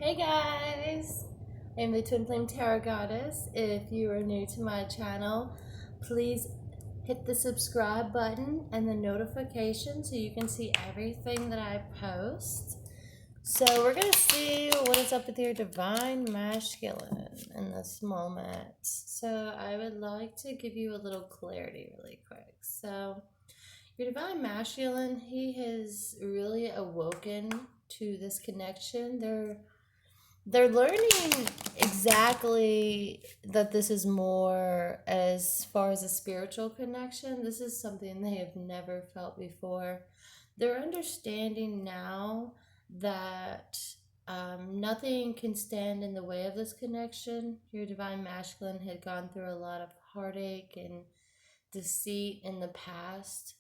Hey guys, I'm the Twin Flame Tarot Goddess. If you are new to my channel, please hit the subscribe button and the notification so you can see everything that I post. So we're going to see what is up with your Divine Masculine in this moment. So I would like to give you a little clarity really quick. So your Divine Masculine, he has really awoken to this connection. They're learning exactly that this is more as far as a spiritual connection. This is something they have never felt before. They're understanding now that nothing can stand in the way of this connection. Your Divine Masculine had gone through a lot of heartache and deceit in the past.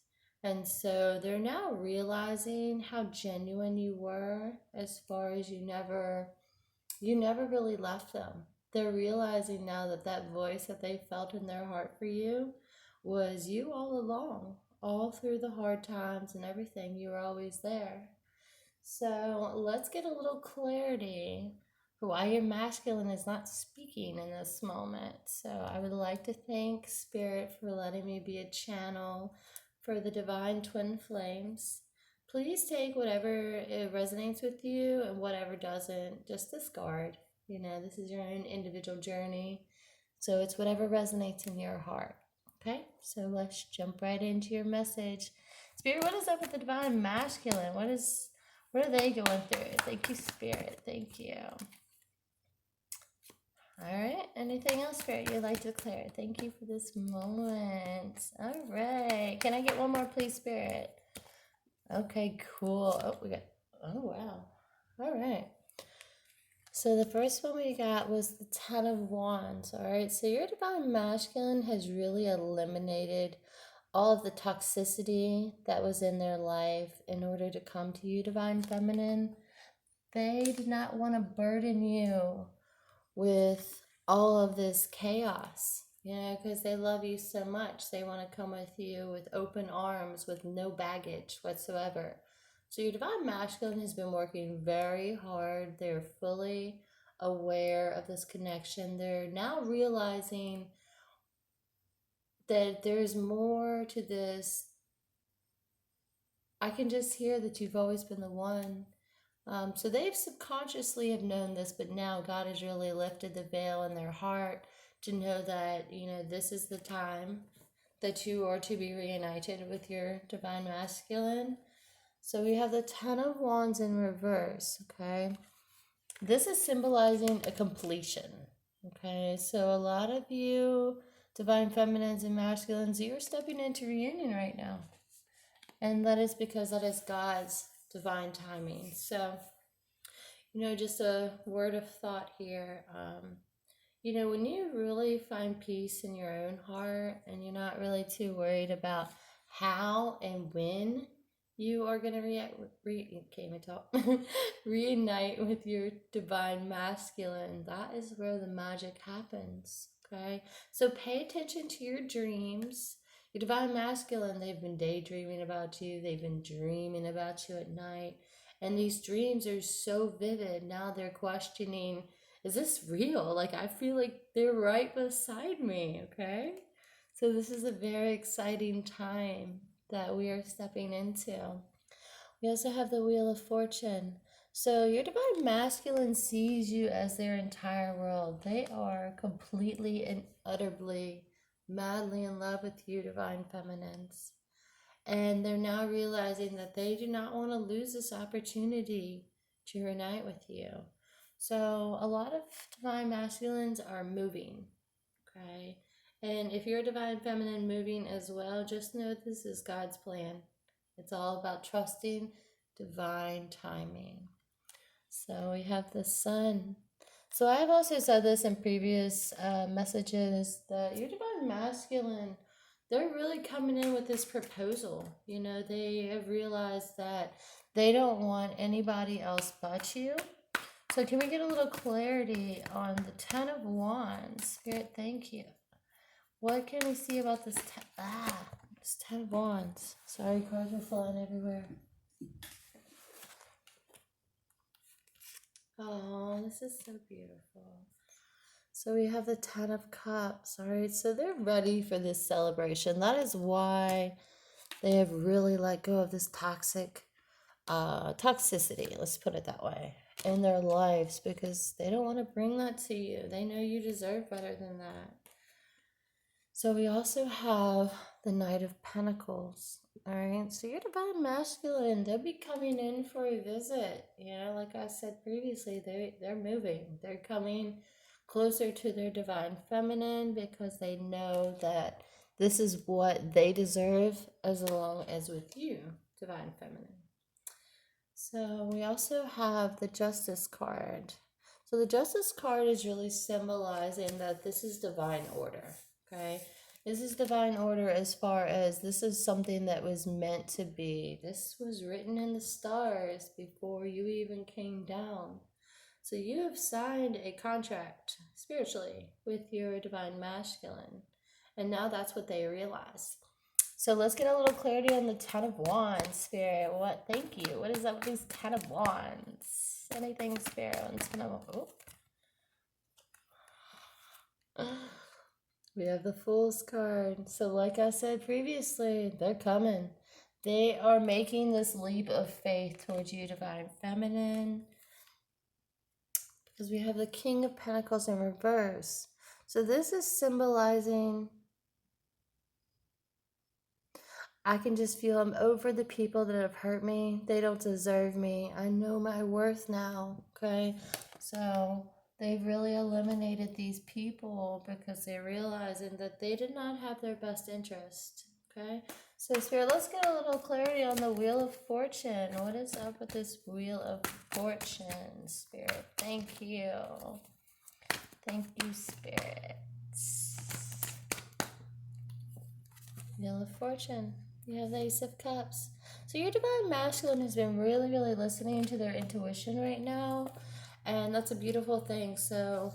And so they're now realizing how genuine you were, as far as you never really left them. They're realizing now that that voice that they felt in their heart for you was you all along, all through the hard times and everything. You were always there. So let's get a little clarity for why your masculine is not speaking in this moment. So I would like to thank Spirit for letting me be a channel for the Divine Twin Flames. Please take whatever it resonates with you and whatever doesn't, just discard. This is your own individual journey. So it's whatever resonates in your heart. Okay, so let's jump right into your message. Spirit, what is up with the Divine Masculine? What are they going through? Thank you, Spirit. Thank you. All right. Anything else, Spirit, you'd like to declare? Thank you for this moment. All right. Can I get one more, please, Spirit? Okay, cool. Oh, wow. All right. So the first one we got was the Ten of Wands. All right. So your Divine Masculine has really eliminated all of the toxicity that was in their life in order to come to you, Divine Feminine. They did not want to burden you with all of this chaos, because they love you so much. They want to come with you with open arms, with no baggage whatsoever. So your Divine Masculine has been working very hard. They're fully aware of this connection. They're now realizing that there's more to this. I can just hear that you've always been the one. So they've subconsciously have known this, but now God has really lifted the veil in their heart to know that, this is the time that you are to be reunited with your Divine Masculine. So we have the Ten of Wands in reverse, okay? This is symbolizing a completion, okay? So a lot of you, Divine Feminines and Masculines, you're stepping into reunion right now. And that is because that is God's divine timing. So, just a word of thought here. When you really find peace in your own heart and you're not really too worried about how and when you are going to reunite with your Divine Masculine, that is where the magic happens. Okay? So pay attention to your dreams. Your Divine Masculine, they've been daydreaming about you. They've been dreaming about you at night. And these dreams are so vivid. Now they're questioning, is this real? Like, I feel like they're right beside me, okay? So this is a very exciting time that we are stepping into. We also have the Wheel of Fortune. So your Divine Masculine sees you as their entire world. They are completely and utterly, madly in love with you, Divine Feminines. And they're now realizing that they do not want to lose this opportunity to reunite with you. So a lot of Divine Masculines are moving, okay? And if you're a Divine Feminine moving as well, just know this is God's plan. It's all about trusting divine timing. So we have the Sun. So I've also said this in previous messages that your Divine Masculine, they're really coming in with this proposal. They have realized that they don't want anybody else but you. So can we get a little clarity on the Ten of Wands? Spirit, thank you. What can we see about this Ten of Wands? Sorry, cards are flying everywhere. this is so beautiful. So we have the Ten of Cups, all right? So they're ready for this celebration. That is why they have really let go of this toxicity, let's put it that way, in their lives, because they don't want to bring that to you. They know you deserve better than that. So we also have the Knight of Pentacles. All right, so your divine masculine, they'll be coming in for a visit. You know, like I said previously, they're moving. They're coming closer to their divine feminine because they know that this is what they deserve, as long as with you, divine feminine. So we also have the Justice card. So the Justice card is really symbolizing that this is divine order, okay? This is divine order as far as this is something that was meant to be. This was written in the stars before you even came down. So you have signed a contract spiritually with your divine masculine. And now that's what they realize. So let's get a little clarity on the Ten of Wands, Spirit. Thank you. What is up with these Ten of Wands? Anything, Spirit, on Ten of... We have the Fool's card. So like I said previously, they're coming. They are making this leap of faith towards you, divine feminine. Because we have the King of Pentacles in reverse. So this is symbolizing, I can just feel I'm over the people that have hurt me. They don't deserve me. I know my worth now, okay? So they've really eliminated these people because they're realizing that they did not have their best interest, okay? So Spirit, let's get a little clarity on the Wheel of Fortune. What is up with this Wheel of Fortune, Spirit? Thank you. Thank you, Spirit. Wheel of Fortune. You have the Ace of Cups. So your divine masculine has been really, really listening to their intuition right now. And that's a beautiful thing. So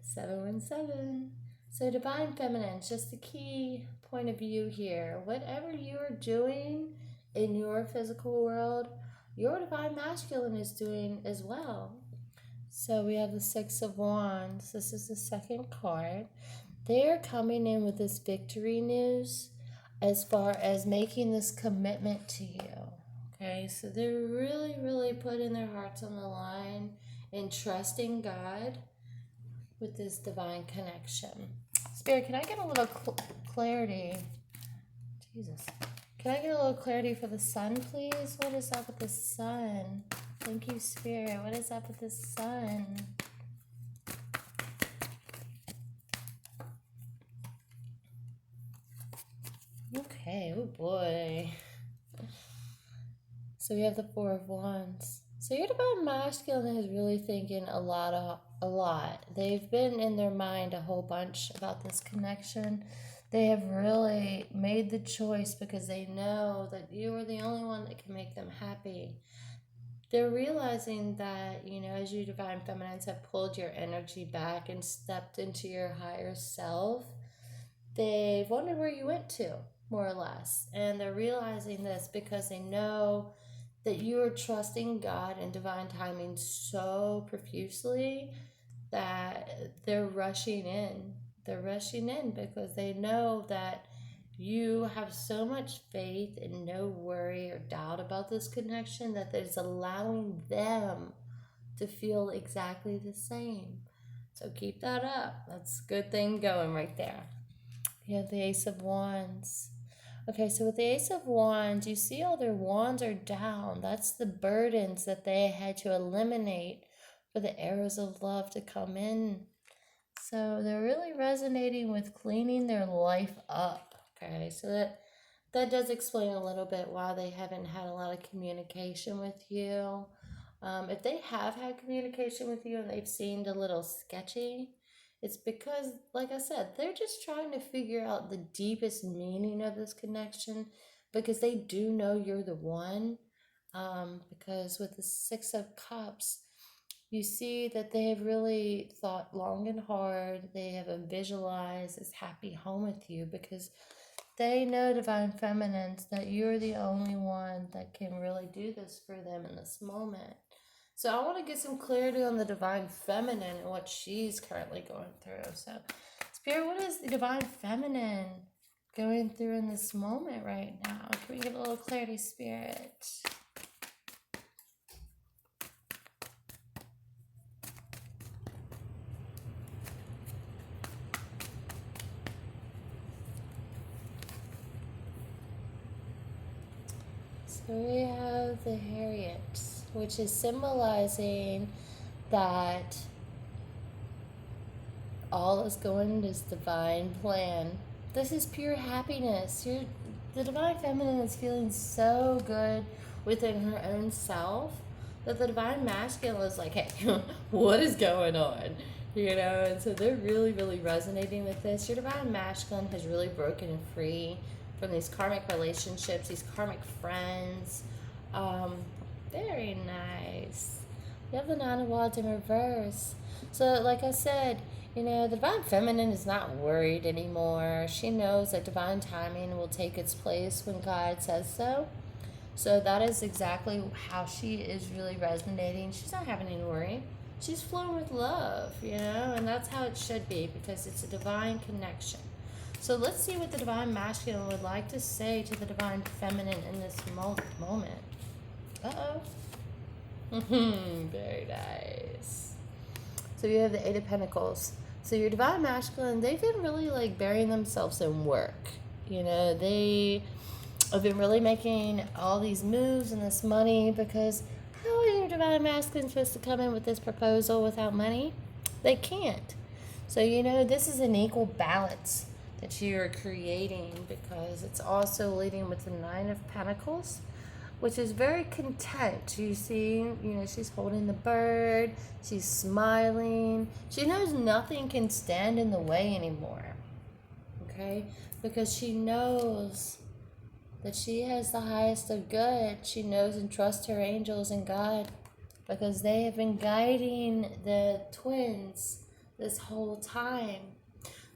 717. So divine feminine, just the key point of view here. Whatever you are doing in your physical world, your divine masculine is doing as well. So we have the Six of Wands. This is the second card. They are coming in with this victory news as far as making this commitment to you. Okay, so they're really, really putting their hearts on the line and trusting God with this divine connection. Spirit, can I get a little clarity? Jesus. Can I get a little clarity for the sun, please? What is up with the sun? Thank you, Spirit. What is up with the sun? Okay, oh boy. So we have the Four of Wands. So your divine masculine is really thinking a lot. They've been in their mind a whole bunch about this connection. They have really made the choice because they know that you are the only one that can make them happy. They're realizing that, you know, as you divine feminines have pulled your energy back and stepped into your higher self, they've wondered where you went to, more or less. And they're realizing this because they know that you are trusting God and divine timing so profusely that they're rushing in. They're rushing in because they know that you have so much faith and no worry or doubt about this connection that it's allowing them to feel exactly the same. So keep that up. That's a good thing going right there. You have the Ace of Wands. Okay, so with the Ace of Wands, you see all their wands are down. That's the burdens that they had to eliminate for the arrows of love to come in. So they're really resonating with cleaning their life up. Okay, so that does explain a little bit why they haven't had a lot of communication with you. If they have had communication with you and they've seemed a little sketchy, it's because, like I said, they're just trying to figure out the deepest meaning of this connection because they do know you're the one. Because with the Six of Cups, you see that they have really thought long and hard. They have visualized this happy home with you because they know, divine feminines, that you're the only one that can really do this for them in this moment. So I want to get some clarity on the divine feminine and what she's currently going through. So, Spirit, what is the divine feminine going through in this moment right now? Can we get a little clarity, Spirit? So we have the Harriet, which is symbolizing that all is going as divine plan. This is pure happiness. The divine feminine is feeling so good within her own self that the divine masculine is like, hey, what is going on? You know, and so they're really, really resonating with this. Your divine masculine has really broken free from these karmic relationships, these karmic friends. Um, Very nice. You have the Nine of Wands in reverse. So, like I said, you know, the divine feminine is not worried anymore. She knows that divine timing will take its place when God says so. So that is exactly how she is really resonating. She's not having any worry. She's flowing with love, you know, and that's how it should be because it's a divine connection. So let's see what the divine masculine would like to say to the divine feminine in this moment. Uh-oh. Very nice. So you have the Eight of Pentacles. So your divine masculine, they've been really like burying themselves in work. You know, they have been really making all these moves and this money because how are your divine masculine supposed to come in with this proposal without money? They can't. So, you know, this is an equal balance that you're creating because it's also leading with the Nine of Pentacles, which is very content. You see, you know, she's holding the bird, she's smiling. She knows nothing can stand in the way anymore, okay? Because she knows that she has the highest of good. She knows and trusts her angels and God because they have been guiding the twins this whole time.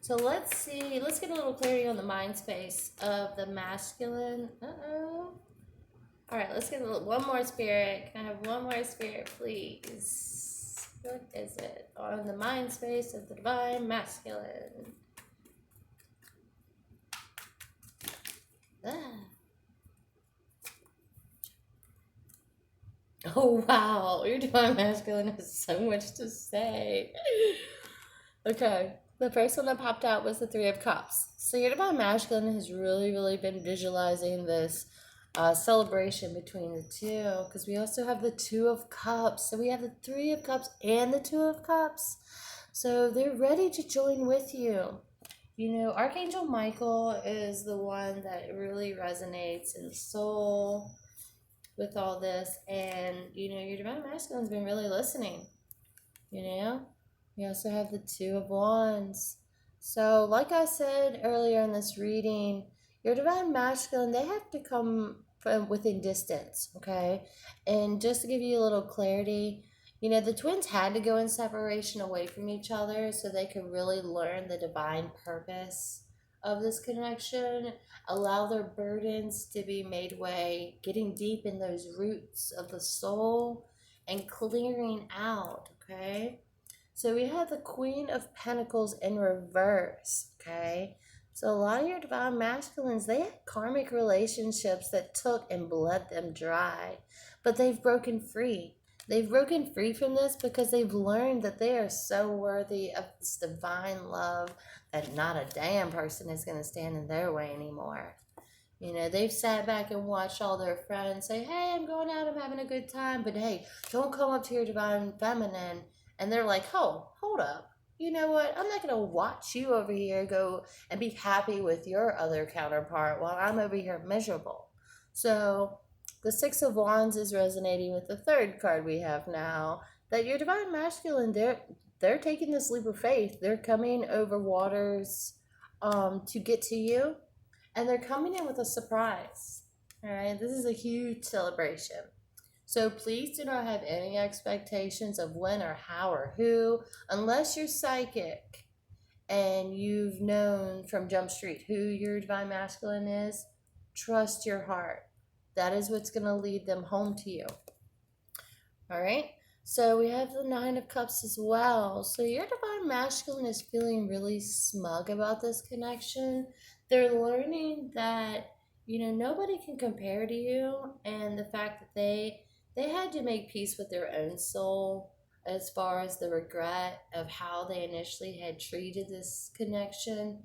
So let's see, let's get a little clarity on the mind space of the masculine. Uh-oh. All right, let's get one more spirit. Can I have one more spirit, please? What is it? On the mind space of the divine masculine. Ah. Oh, wow. Your divine masculine has so much to say. Okay. The first one that popped out was the Three of Cups. So your divine masculine has really, really been visualizing this celebration between the two because we also have the Two of Cups. So we have the Three of Cups and the Two of Cups. So they're ready to join with you. You know, Archangel Michael is the one that really resonates in the soul with all this. And, you know, your divine masculine's been really listening, you know? We also have the Two of Wands. So, like I said earlier in this reading, your divine masculine, they have to come from within distance, okay? And just to give you a little clarity, you know, the twins had to go in separation away from each other so they could really learn the divine purpose of this connection, allow their burdens to be made way, getting deep in those roots of the soul and clearing out, okay? So we have the Queen of Pentacles in reverse, okay? So a lot of your divine masculines, they had karmic relationships that took and bled them dry, but they've broken free. They've broken free from this because they've learned that they are so worthy of this divine love that not a damn person is going to stand in their way anymore. You know, they've sat back and watched all their friends say, hey, I'm going out, I'm having a good time, but hey, don't come up to your divine feminine. And they're like, oh, hold up. You know what? I'm not going to watch you over here go and be happy with your other counterpart while I'm over here miserable. So the Six of Wands is resonating with the third card we have now, that your divine masculine, they're taking this leap of faith. They're coming over waters to get to you, and they're coming in with a surprise. All right, this is a huge celebration. So please do not have any expectations of when or how or who, unless you're psychic and you've known from Jump Street who your divine masculine is. Trust your heart. That is what's going to lead them home to you. All right. So we have the Nine of Cups as well. So your divine masculine is feeling really smug about this connection. They're learning that, nobody can compare to you, and the fact that they had to make peace with their own soul as far as the regret of how they initially had treated this connection.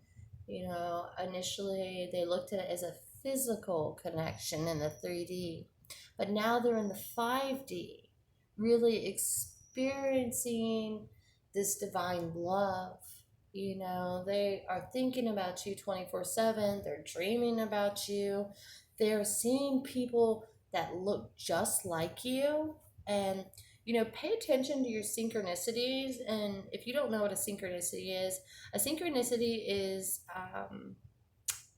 Initially they looked at it as a physical connection in the 3D, but now they're in the 5D, really experiencing this divine love. They are thinking about you 24/7. They're dreaming about you. They're seeing people that look just like you. And, pay attention to your synchronicities. And if you don't know what a synchronicity is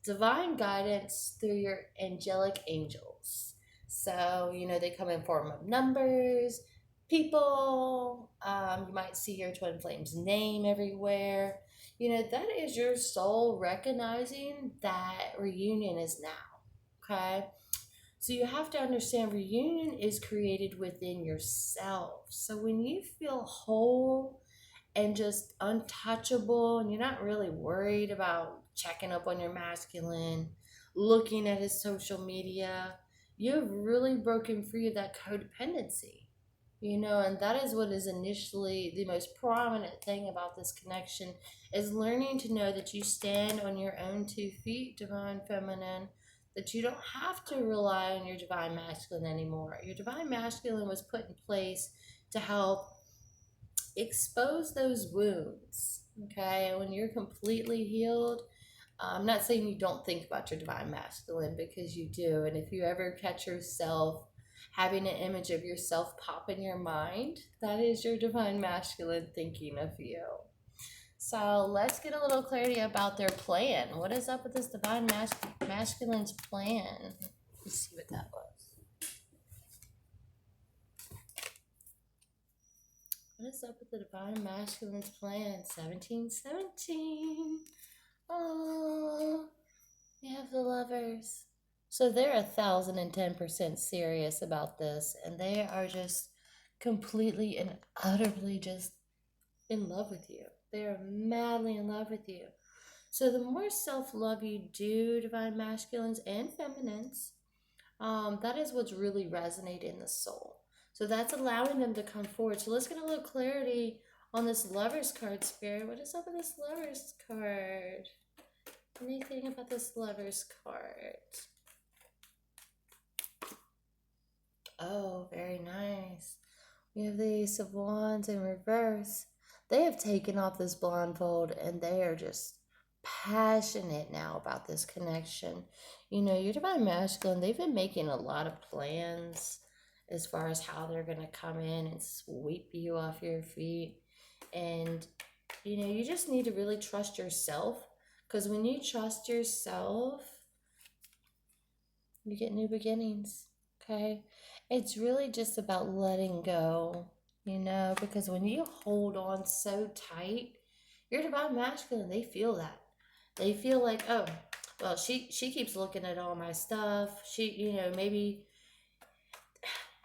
divine guidance through your angelic angels. So, they come in form of numbers, people. You might see your twin flame's name everywhere. That is your soul recognizing that reunion is now. Okay? So you have to understand reunion is created within yourself. So when you feel whole and just untouchable, and you're not really worried about checking up on your masculine, looking at his social media, you've really broken free of that codependency. And that is what is initially the most prominent thing about this connection, is learning to know that you stand on your own 2 feet, divine feminine, that you don't have to rely on your divine masculine anymore. Your divine masculine was put in place to help expose those wounds. Okay, and when you're completely healed, I'm not saying you don't think about your divine masculine, because you do. And if you ever catch yourself having an image of yourself pop in your mind, that is your divine masculine thinking of you. So let's get a little clarity about their plan. What is up with this divine masculine's plan? Let's see what that was. What is up with the divine masculine's plan? 1717. Oh, we have the Lovers. So they're 1,010% serious about this, and they are just completely and utterly just in love with you. They are madly in love with you. So the more self-love you do, divine masculines and feminines, that is what's really resonating in the soul. So that's allowing them to come forward. So let's get a little clarity on this Lovers card, Spirit. What is up with this Lovers card? Anything about this Lovers card? Oh, very nice. We have the Ace of Wands in reverse. They have taken off this blindfold and they are just passionate now about this connection. Your divine masculine, they've been making a lot of plans as far as how they're going to come in and sweep you off your feet. And, you just need to really trust yourself, because when you trust yourself, you get new beginnings. Okay? It's really just about letting go, because when you hold on so tight, your divine masculine, they feel that. They feel like, oh, well, she keeps looking at all my stuff. Maybe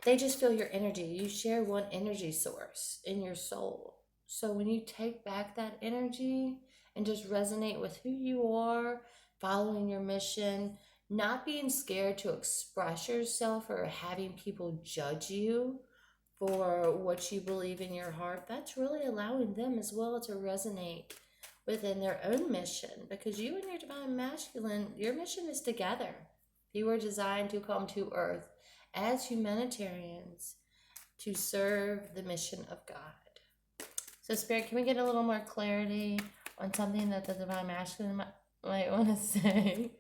they just feel your energy. You share one energy source in your soul. So when you take back that energy and just resonate with who you are, following your mission, not being scared to express yourself or having people judge you for what you believe in your heart, that's really allowing them as well to resonate within their own mission. Because you and your divine masculine, your mission is together. You were designed to come to earth as humanitarians to serve the mission of God. So, Spirit, can we get a little more clarity on something that the divine masculine might want to say?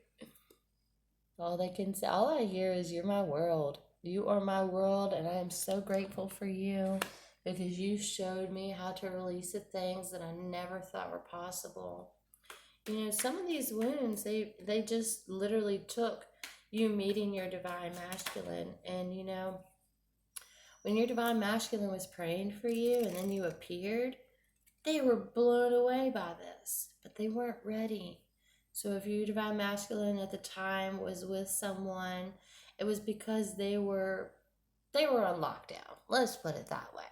All I hear is, you're my world. You are my world, and I am so grateful for you, because you showed me how to release the things that I never thought were possible. Some of these wounds, they just literally took you meeting your divine masculine. And, when your divine masculine was praying for you and then you appeared, they were blown away by this, but they weren't ready. So if your divine masculine at the time was with someone, it was because they were on lockdown. Let's put it that way.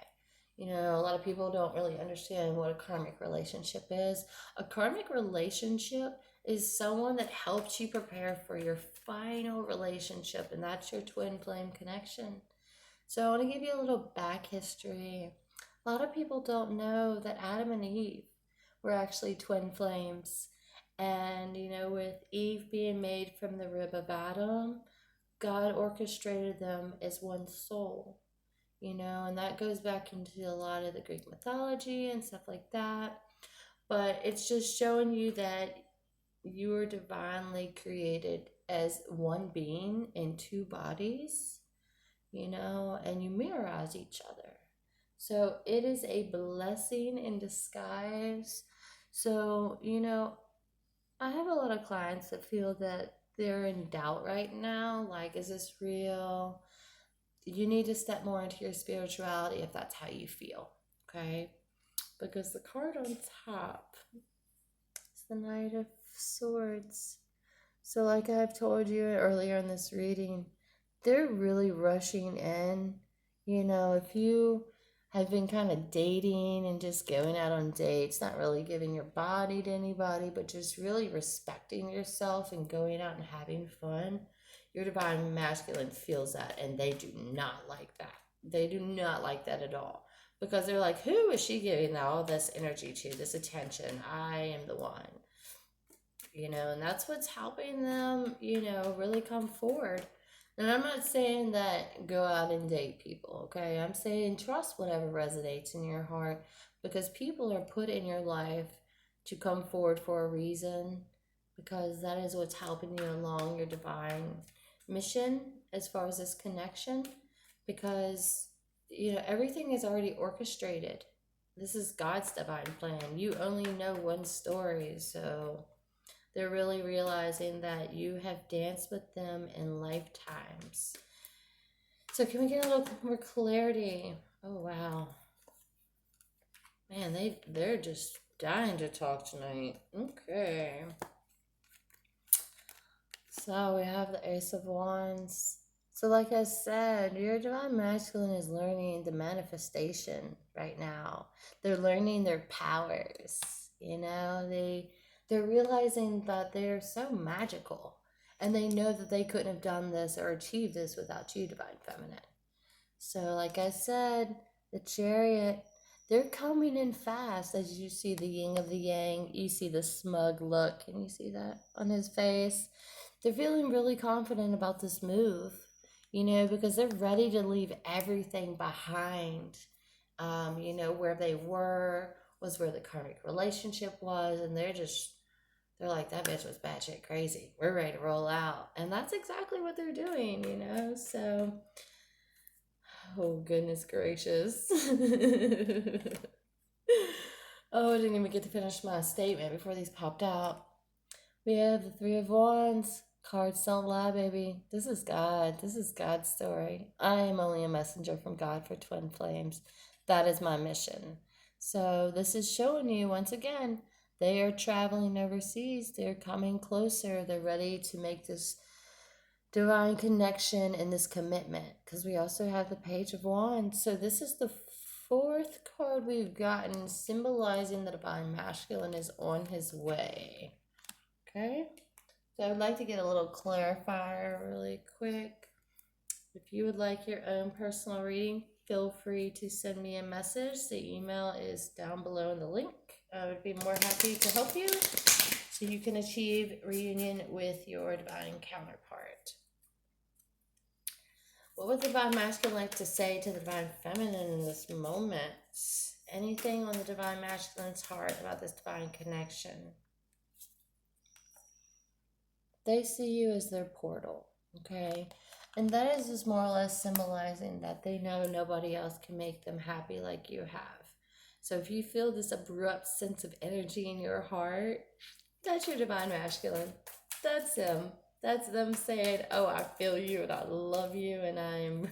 You know, a lot of people don't really understand what a karmic relationship is. A karmic relationship is someone that helps you prepare for your final relationship, and that's your twin flame connection. So I want to give you a little back history. A lot of people don't know that Adam and Eve were actually twin flames. And, you know, with Eve being made from the rib of Adam, God orchestrated them as one soul, you know, and that goes back into a lot of the Greek mythology and stuff like that. But it's just showing you that you were divinely created as one being in two bodies, you know, and you mirrorize each other. So it is a blessing in disguise. So, you know, I have a lot of clients that feel that they're in doubt right now. Like, is this real? You need to step more into your spirituality if that's how you feel, okay? Because the card on top is the Knight of Swords. So, like I've told you earlier in this reading, they're really rushing in. You know, if you have been kind of dating and just going out on dates, not really giving your body to anybody, but just really respecting yourself and going out and having fun, your divine masculine feels that, and they do not like that. They do not like that at all, because they're like, who is she giving all this energy to, this attention? I am the one. You know, and that's what's helping them, you know, really come forward. And I'm not saying that go out and date people, okay? I'm saying trust whatever resonates in your heart, because people are put in your life to come forward for a reason, because that is what's helping you along your divine mission as far as this connection. Because, you know, everything is already orchestrated. This is God's divine plan. You only know one story, so they're really realizing that you have danced with them in lifetimes. So can we get a little more clarity? Oh, wow. Man, they're just dying to talk tonight. Okay. So we have the Ace of Wands. So like I said, your divine masculine is learning the manifestation right now. They're learning their powers. You know, they're realizing that they're so magical, and they know that they couldn't have done this or achieved this without you, divine feminine. So like I said, the Chariot, they're coming in fast. As you see the yin of the yang, you see the smug look. Can you see that on his face? They're feeling really confident about this move, you know, because they're ready to leave everything behind. You know, where they were was where the karmic relationship was, and they're like, that bitch was batshit crazy. We're ready to roll out. And that's exactly what they're doing, you know? So, oh, goodness gracious. Oh, I didn't even get to finish my statement before these popped out. We have the Three of Wands. Cards don't lie, baby. This is God. This is God's story. I am only a messenger from God for twin flames. That is my mission. So this is showing you, once again, they are traveling overseas. They're coming closer. They're ready to make this divine connection and this commitment. Because we also have the Page of Wands. So this is the fourth card we've gotten, symbolizing the divine masculine is on his way. Okay? So I would like to get a little clarifier really quick. If you would like your own personal reading, feel free to send me a message. The email is down below in the link. I would be more happy to help you so you can achieve reunion with your divine counterpart. What would the divine masculine like to say to the divine feminine in this moment? Anything on the divine masculine's heart about this divine connection? They see you as their portal, okay? And that is just more or less symbolizing that they know nobody else can make them happy like you have. So if you feel this abrupt sense of energy in your heart, that's your divine masculine. That's him. That's them saying, oh, I feel you and I love you and I'm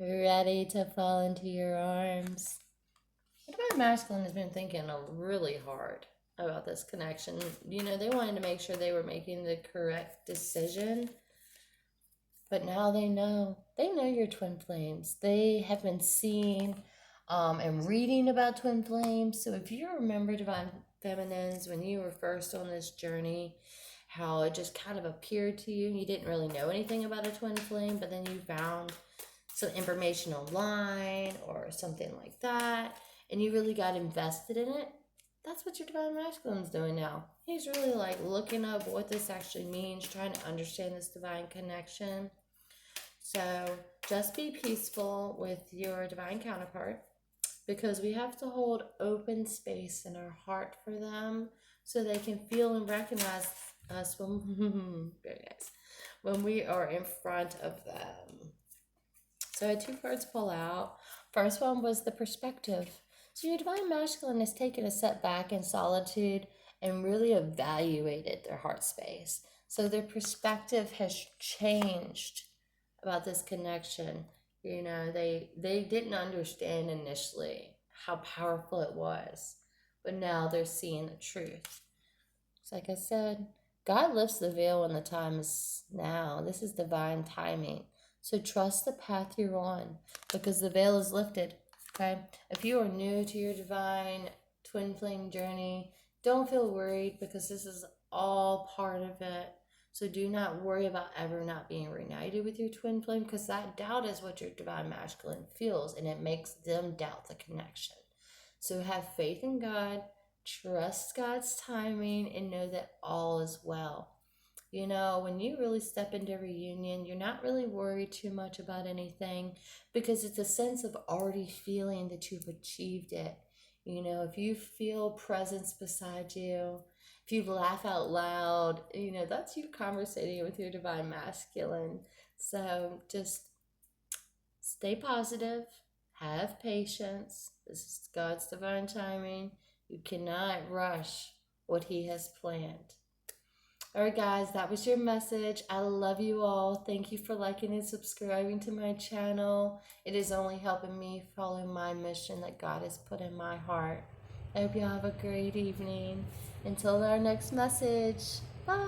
ready to fall into your arms. The divine masculine has been thinking really hard about this connection. You know, they wanted to make sure they were making the correct decision. But now they know. They know your twin flames. They have been seeing and reading about twin flames. So if you remember Divine Feminines when you were first on this journey, how it just kind of appeared to you. You didn't really know anything about a twin flame, but then you found some information online or something like that, and you really got invested in it. That's what your divine masculine's doing now. He's really like looking up what this actually means, trying to understand this divine connection. So just be peaceful with your divine counterpart because we have to hold open space in our heart for them so they can feel and recognize us when very nice when we are in front of them. So I had two cards pull out. First one was the perspective. So your divine masculine has taken a step back in solitude and really evaluated their heart space. So their perspective has changed about this connection. You know, they didn't understand initially how powerful it was, but now they're seeing the truth. So like I said, God lifts the veil when the time is now. This is divine timing. So trust the path you're on because the veil is lifted. Okay? If you are new to your divine twin flame journey, don't feel worried because this is all part of it. So do not worry about ever not being reunited with your twin flame because that doubt is what your divine masculine feels and it makes them doubt the connection. So have faith in God, trust God's timing, and know that all is well. You know, when you really step into reunion, you're not really worried too much about anything because it's a sense of already feeling that you've achieved it. You know, if you feel presence beside you, if you laugh out loud, you know, that's you conversating with your divine masculine. So just stay positive, have patience. This is God's divine timing. You cannot rush what He has planned. All right, guys, that was your message. I love you all. Thank you for liking and subscribing to my channel. It is only helping me follow my mission that God has put in my heart. I hope you all have a great evening. Until our next message, bye.